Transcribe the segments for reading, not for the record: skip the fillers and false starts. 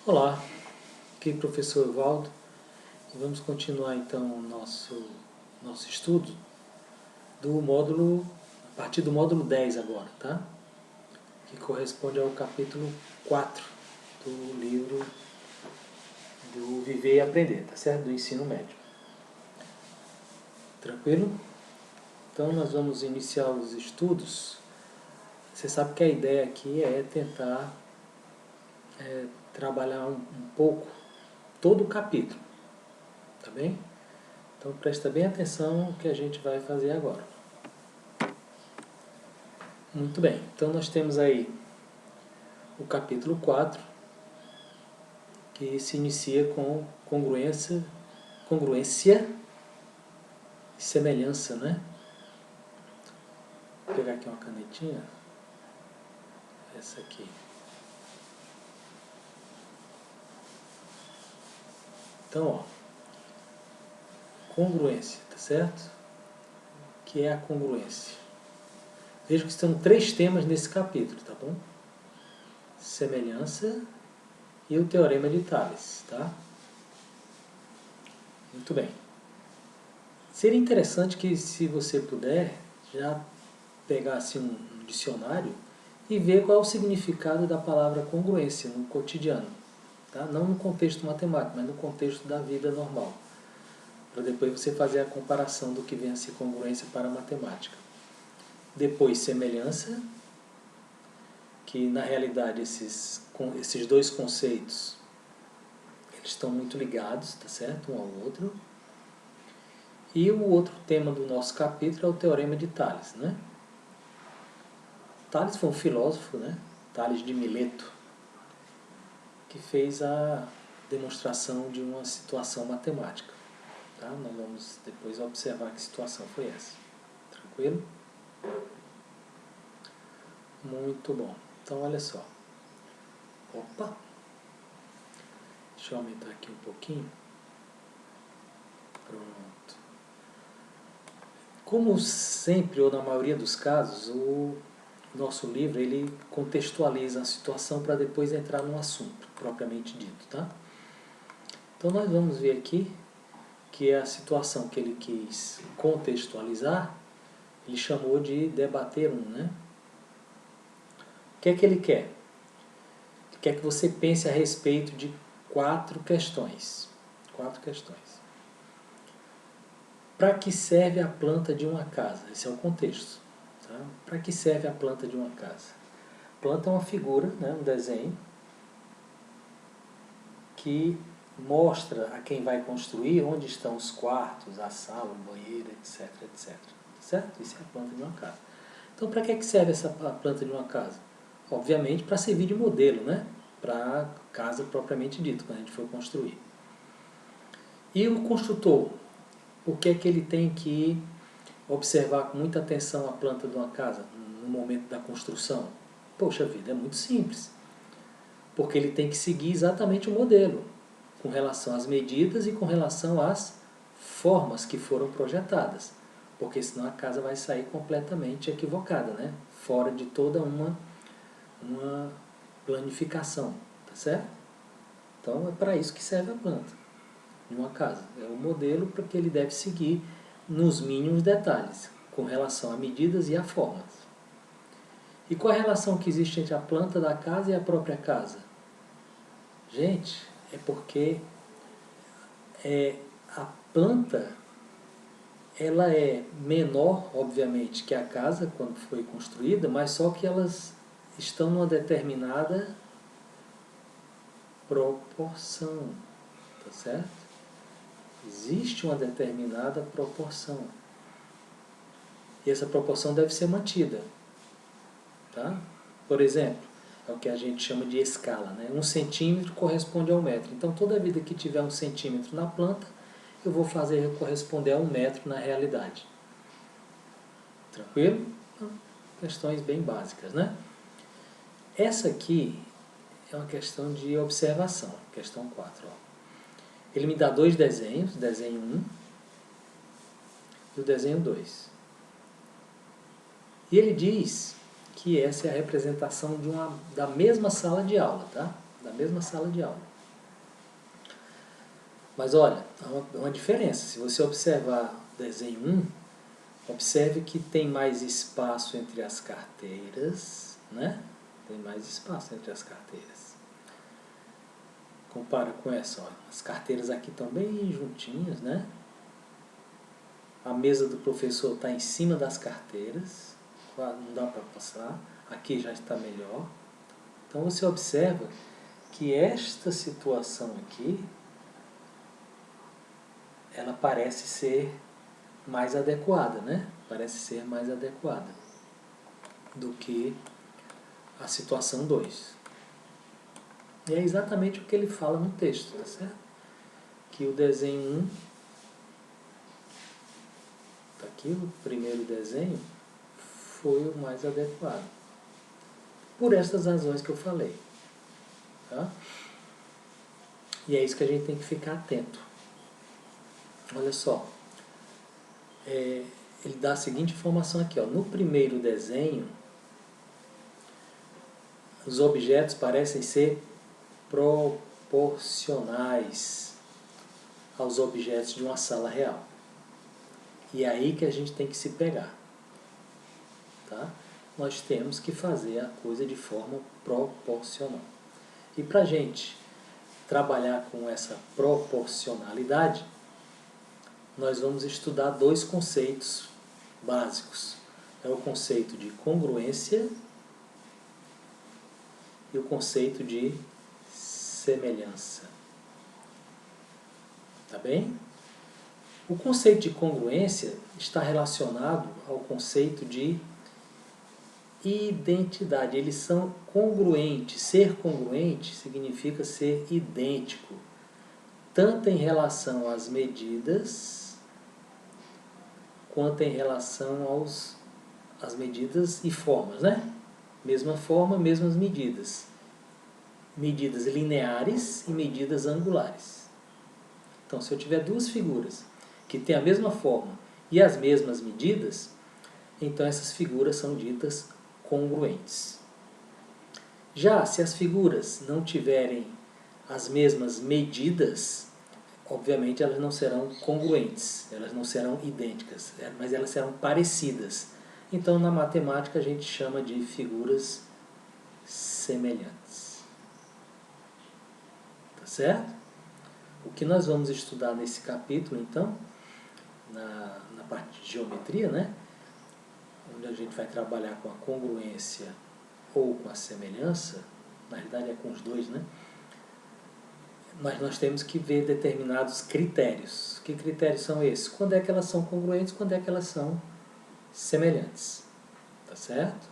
Olá, aqui é o professor Evaldo e vamos continuar então o nosso estudo do módulo, a partir do módulo 10 agora, tá? Que corresponde ao capítulo 4 do livro do Viver e Aprender, tá certo? Do ensino médio. Tranquilo? Então nós vamos iniciar os estudos. Você sabe que a ideia aqui é tentar trabalhar um pouco todo o capítulo, tá bem? Então presta bem atenção no que a gente vai fazer agora. Muito bem, então nós temos aí o capítulo 4, que se inicia com congruência e semelhança, né? Vou pegar aqui uma canetinha, essa aqui. Então, ó, congruência, tá certo? O que é a congruência? Veja que estão 3 temas nesse capítulo, tá bom? Semelhança e o teorema de Tales, tá? Muito bem. Seria interessante que, se você puder, já pegasse um dicionário e ver qual é o significado da palavra congruência no cotidiano. Tá? Não no contexto matemático, mas no contexto da vida normal. Para depois você fazer a comparação do que vem a ser congruência para a matemática. Depois, semelhança, que na realidade esses 2 conceitos eles estão muito ligados, tá certo? Um ao outro. E o outro tema do nosso capítulo é o teorema de Tales, né? Tales foi um filósofo, né? Tales de Mileto, que fez a demonstração de uma situação matemática. Tá? Nós vamos depois observar que situação foi essa. Tranquilo? Muito bom. Então, olha só. Opa! Deixa eu aumentar aqui um pouquinho. Pronto. Como sempre, ou na maioria dos casos, o nosso livro ele contextualiza a situação para depois entrar no assunto, propriamente dito. Tá? Então, nós vamos ver aqui que é a situação que ele quis contextualizar, ele chamou de debater né? O que é que ele quer? Ele quer que você pense a respeito de 4 questões. 4 questões. Para que serve a planta de uma casa? Esse é o contexto. Tá? Para que serve a planta de uma casa? Planta é uma figura, né? Um desenho, que mostra a quem vai construir onde estão os quartos, a sala, o banheiro, etc, etc. Certo? Isso é a planta de uma casa. Então, para que serve essa planta de uma casa? Obviamente, para servir de modelo, né? Para a casa propriamente dita, quando a gente for construir. E o construtor, por que é que ele tem que observar com muita atenção a planta de uma casa no momento da construção? Poxa vida, é muito simples. Porque ele tem que seguir exatamente o modelo, com relação às medidas e com relação às formas que foram projetadas. Porque senão a casa vai sair completamente equivocada, né? Fora de toda uma planificação, tá certo? Então é para isso que serve a planta de uma casa. É o modelo para que ele deve seguir nos mínimos detalhes, com relação a medidas e a formas. E qual a relação que existe entre a planta da casa e a própria casa? Gente, é porque a planta ela é menor, obviamente, que a casa quando foi construída, mas só que elas estão numa determinada proporção, tá certo? Existe uma determinada proporção. E essa proporção deve ser mantida. Tá? Por exemplo, é o que a gente chama de escala, né? 1 centímetro corresponde a 1 metro. Então, toda vida que tiver 1 centímetro na planta, eu vou fazer corresponder a 1 metro na realidade. Tranquilo? Então, questões bem básicas, né? Essa aqui é uma questão de observação, questão 4. Ó. Ele me dá 2 desenhos, desenho 1 e o desenho 2. E ele diz que essa é a representação da mesma sala de aula, tá? Da mesma sala de aula. Mas olha, há uma diferença. Se você observar o desenho 1, observe que tem mais espaço entre as carteiras, né? Tem mais espaço entre as carteiras. Compara com essa, olha. As carteiras aqui estão bem juntinhas, né? A mesa do professor está em cima das carteiras, não dá para passar. Aqui já está melhor. Então você observa que esta situação aqui, ela parece ser mais adequada, né? Parece ser mais adequada do que a situação 2. E é exatamente o que ele fala no texto, tá certo? Que o desenho 1, tá aqui, o primeiro desenho, foi o mais adequado. Por essas razões que eu falei. Tá? E é isso que a gente tem que ficar atento. Olha só. Ele dá a seguinte informação aqui. Ó. No primeiro desenho, os objetos parecem ser proporcionais aos objetos de uma sala real. E é aí que a gente tem que se pegar. Tá? Nós temos que fazer a coisa de forma proporcional. E para a gente trabalhar com essa proporcionalidade, nós vamos estudar 2 conceitos básicos. É o conceito de congruência e o conceito de semelhança. Tá bem? O conceito de congruência está relacionado ao conceito de identidade. Eles são congruentes. Ser congruente significa ser idêntico, tanto em relação às medidas, quanto em relação às medidas e formas, né? Mesma forma, mesmas medidas. Medidas lineares e medidas angulares. Então, se eu tiver 2 figuras que têm a mesma forma e as mesmas medidas, então essas figuras são ditas congruentes. Já se as figuras não tiverem as mesmas medidas, obviamente elas não serão congruentes, elas não serão idênticas, mas elas serão parecidas. Então, na matemática, a gente chama de figuras semelhantes. Tá certo? O que nós vamos estudar nesse capítulo, então, na parte de geometria, né? Onde a gente vai trabalhar com a congruência ou com a semelhança, na realidade é com os dois, né? Mas nós temos que ver determinados critérios. Que critérios são esses? Quando é que elas são congruentes, quando é que elas são semelhantes. Tá certo?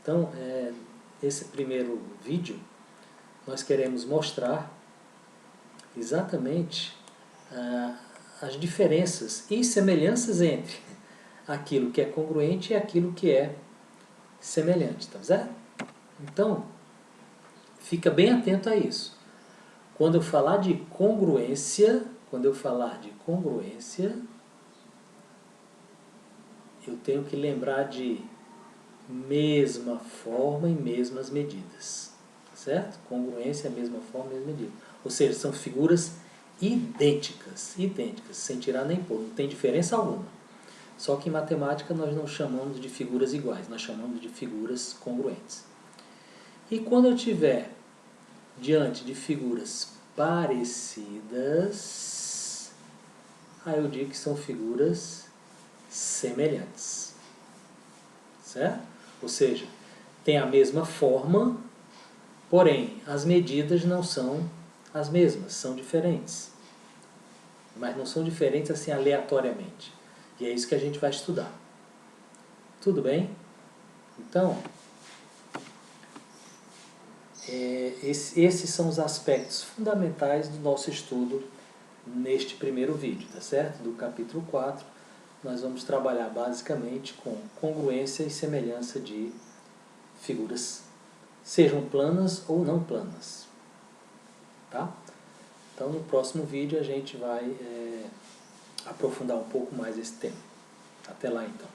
Então, esse primeiro vídeo, nós queremos mostrar exatamente as diferenças e semelhanças entre aquilo que é congruente e aquilo que é semelhante. Tá certo? Então, fica bem atento a isso. Quando eu falar de congruência, eu tenho que lembrar de mesma forma e mesmas medidas. Certo? Congruência é a mesma forma e mesma medida. Ou seja, são figuras idênticas, sem tirar nem pôr, não tem diferença alguma. Só que em matemática nós não chamamos de figuras iguais, nós chamamos de figuras congruentes. E quando eu tiver diante de figuras parecidas, aí eu digo que são figuras semelhantes. Certo? Ou seja, tem a mesma forma, porém as medidas não são as mesmas, são diferentes. Mas não são diferentes assim aleatoriamente. E é isso que a gente vai estudar. Tudo bem? Então, esses são os aspectos fundamentais do nosso estudo neste primeiro vídeo, tá certo? Do capítulo 4, nós vamos trabalhar basicamente com congruência e semelhança de figuras, sejam planas ou não planas. Tá? Então, no próximo vídeo a gente vai aprofundar um pouco mais esse tema. Até lá, então.